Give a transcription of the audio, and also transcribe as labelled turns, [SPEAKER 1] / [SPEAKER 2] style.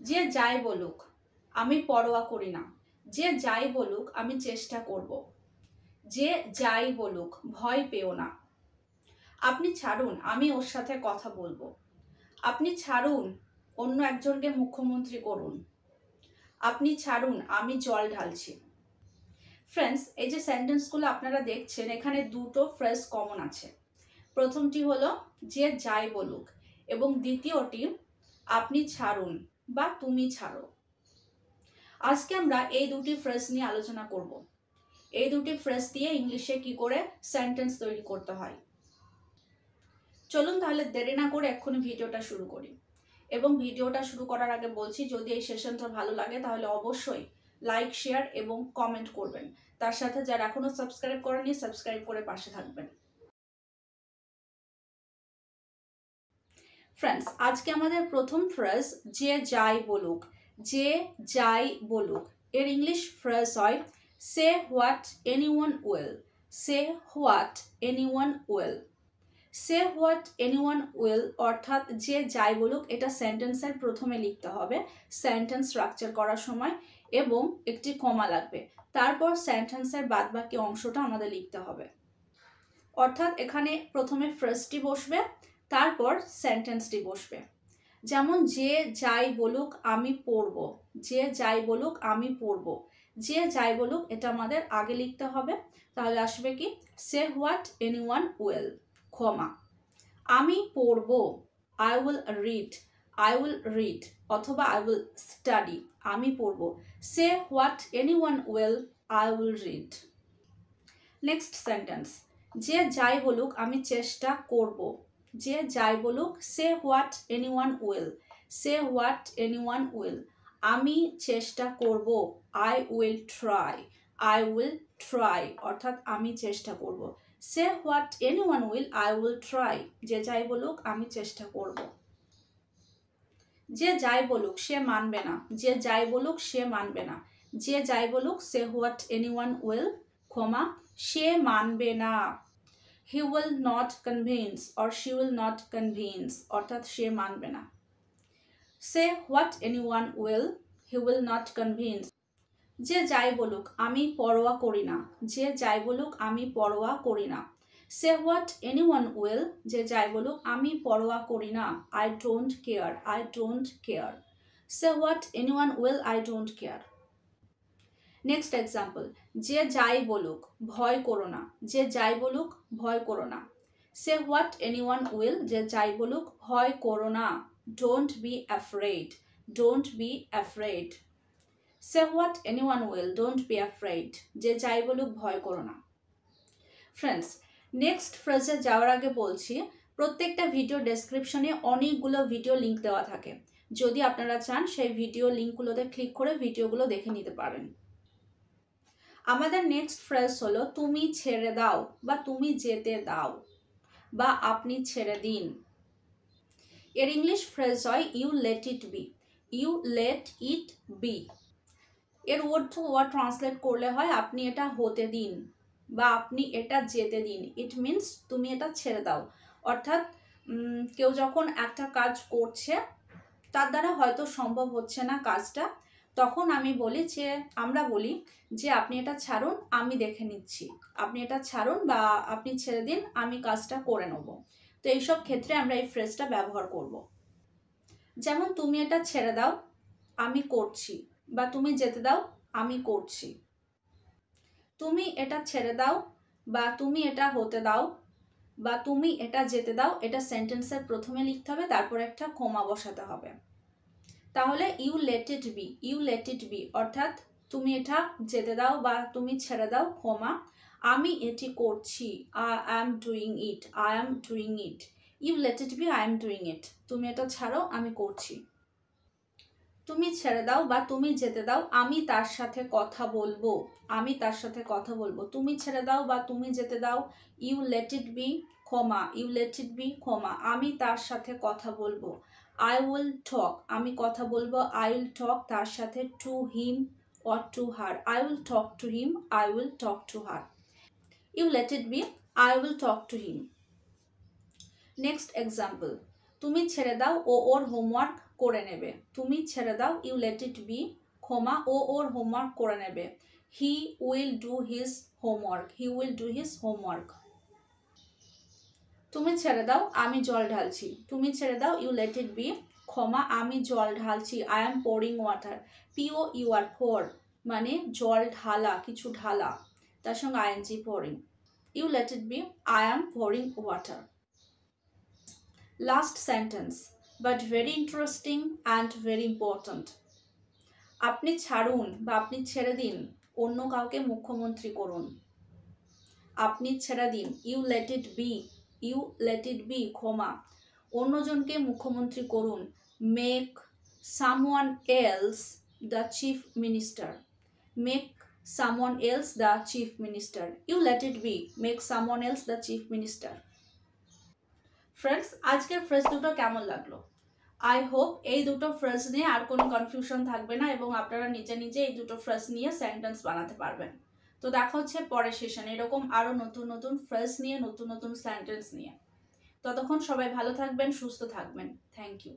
[SPEAKER 1] যে যাই বলুক আমি পরোয়া করি না। যে যাই বলুক আমি চেষ্টা করব। যে যাই বলুক ভয় পেও না। আপনি ছাড়ুন, আমি ওর সাথে কথা বলবো। আপনি ছাড়ুন, অন্য একজনকে মুখ্যমন্ত্রী করুন। আপনি ছাড়ুন, আমি জল ঢালছি। ফ্রেন্ডস, এই যে সেন্টেন্সগুলো আপনারা দেখছেন, এখানে দুটো ফ্রেজ কমন আছে। প্রথমটি হলো যে যাই বলুক এবং দ্বিতীয়টি আপনি ছাড়ুন বা তুমি ছাড়ো। আজকে আমরা এই দুটি ফ্রেজ নিয়ে আলোচনা করব। এই দুটি ফ্রেজ দিয়ে ইংলিশে কি করে সেন্টেন্স তৈরি করতে হয়। চলুন তাহলে দেরি না করে এক্ষুনি ভিডিওটা শুরু করি। এবং ভিডিওটা শুরু করার আগে বলছি, যদি এই সেশনটা ভালো লাগে তাহলে অবশ্যই লাইক, শেয়ার এবং কমেন্ট করবেন। তার সাথে যারা এখনো সাবস্ক্রাইব করেননি, সাবস্ক্রাইব করে পাশে থাকবেন। ফ্রেন্ডস, আজকে আমাদের প্রথম ফ্রেজ যে যাই বলুক। যে যাই বলুক এর ইংলিশ ফ্রেজ হয় say what anyone will. Say what anyone will. Say what anyone will অর্থাৎ যে যাই বলুক, এটা সেন্টেন্সের প্রথমে লিখতে হবে সেন্টেন্স স্ট্রাকচার করার সময়, এবং একটি কমা লাগবে। তারপর সেন্টেন্সের বাদবাকি অংশটা আমাদের লিখতে হবে। অর্থাৎ এখানে প্রথমে ফ্রেজটি বসবে, তারপর সেন্টেন্সটি বসবে। যেমন যে যাই বলুক আমি পড়ব। যে যাই বলুক আমি পড়ব। যে যাই বলুক এটা আমাদের আগে লিখতে হবে। তাহলে আসবে কি সে হোয়াট এনিওয়ান উইল, কমা আমি পড়ব, I will read. I will read অথবা আই উইল স্টাডি। আমি পড়ব। Say what anyone will, I will read. Next sentence, যে যাই বলুক আমি চেষ্টা করব। যে যাই বলুক say what anyone will. Say what anyone will, আমি চেষ্টা করব, I will try. I will try অর্থাৎ আমি চেষ্টা করব। Say what anyone will, I will try. যে যাই বলুক আমি চেষ্টা করব। যে যাই বলুক সে মানবে না। যে যাই বলুক সে মানবে না। যে যাই বলুক সে হোয়াট এনিওয়ান উইল, কমা সে মানবে না। He will not convince or she will not convince অর্থাৎ সে মানবে না। Say what anyone will, he will not convince. যে যাই বলুক আমি পরোয়া করি না। যে যাই বলুক আমি পরোয়া করি না। সে হোয়াট এনিওয়ান উইল, যে যাই বলুক আমি পরোয়া করি না। I don't care. I don't care. Say what anyone will, I don't care. Next example, যে যাই বলুক ভয় করো না। যে যাই বলুক ভয় করো না। সে হোয়াট এনিওয়ান উইল, যে যাই বলুক ভয় করো না। Don't be afraid. Don't be afraid. Say what anyone will, don't be afraid. যে যাই বলুক ভয় করো না। ফ্রেন্ডস, নেক্সট ফ্রেজে যাওয়ার আগে বলছি, প্রত্যেকটা ভিডিও ডেসক্রিপশনে অনেকগুলো ভিডিও লিঙ্ক দেওয়া থাকে। যদি আপনারা চান সেই ভিডিও লিঙ্কগুলোতে ক্লিক করে ভিডিওগুলো দেখে নিতে পারেন। আমাদের নেক্সট ফ্রেজ হলো তুমি ছেড়ে দাও বা তুমি যেতে দাও বা আপনি ছেড়ে দিন। এর ইংলিশ ফ্রেজ হয় you let it be. You let it be. এর ওয়ার্ড টু ওয়ার্ড ট্রান্সলেট করলে হয় আপনি এটা হতে দিন বা আপনি এটা যেতে দিন। ইট মিনস তুমি এটা ছেড়ে দাও। অর্থাৎ কেউ যখন একটা কাজ করছে, তার দ্বারা হয়তো সম্ভব হচ্ছে না কাজটা, তখন আমরা বলি যে আপনি এটা ছাড়ুন, আমি দেখে নিচ্ছি। আপনি এটা ছাড়ুন বা আপনি ছেড়ে দিন, আমি কাজটা করে নেব। তো এইসব ক্ষেত্রে আমরা এই ফ্রেজটা ব্যবহার করব। যেমন তুমি এটা ছেড়ে দাও, আমি করছি, বা তুমি যেতে দাও, আমি করছি। তুমি এটা ছেড়ে দাও বা তুমি এটা হতে দাও বা তুমি এটা যেতে দাও, এটা সেন্টেন্সের প্রথমে লিখতে হবে, তারপর একটা কমা বসাতে হবে। তাহলে you let it be. You let it be অর্থাৎ তুমি এটা যেতে দাও বা তুমি ছেড়ে দাও, কমা আমি এটি করছি, I am doing it. I am doing it. You let it be, I am doing it. তুমি এটা ছাড়ো, আমি করছি। তুমি ছেড়ে দাও বা তুমি যেতে দাও, আমি তার সাথে কথা বলবো। আমি তার সাথে কথা বলবো। তুমি ছেড়ে দাও বা তুমি যেতে দাও, ইউ লেট ইট বি, কমা ইউ লেট ইট বি, কমা আমি তার সাথে কথা বলবো। আই উইল টক, আমি কথা বলবো, আই উইল টক তার সাথে, to him or to her. I will talk to him, I will talk to her. You let it be, I will talk to him. Next example, তুমি ছেড়ে দাও ও ওর homework করে নেবে। তুমি ছেড়ে দাও, ইউ লেট ইট বি, ক্ষমা ও ওর homework করে নেবে। He will do his homework, he will do his homework. তুমি ছেড়ে দাও, আমি জল ঢালছি। তুমি ছেড়ে দাও, ইউ লেট ইট বি, ক্ষমা আমি জল ঢালছি। I am pouring water, P O U R মানে জল ঢালা, কিছু ঢালা, তার সঙ্গে I N G pouring. You let it be, I am pouring water. Last sentence, but very interesting and very important. আপনি ছাড়ুন বা আপনি ছেড়ে দিন, অন্য কাউকে মুখ্যমন্ত্রী করুন। আপনি ছেড়ে দিন, you let it be, you let it be, ক্ষমা অন্যজনকে মুখ্যমন্ত্রী করুন। Make someone else the chief minister, make someone else the chief minister, you let it be, make someone else the chief minister. Friends, আজকের phrase দুটো কেমন লাগলো? I hope এই দুটো ফ্রেজ নিয়ে আর কোনো কনফিউশন থাকবে না এবং আপনারা নিজে নিজে এই দুটো ফ্রেজ নিয়ে সেন্টেন্স বানাতে পারবেন। তো দেখা হচ্ছে পরের সেশনে এরকম আরও নতুন নতুন ফ্রেজ নিয়ে, নতুন নতুন সেন্টেন্স নিয়ে। ততক্ষণ সবাই ভালো থাকবেন, সুস্থ থাকবেন। Thank you.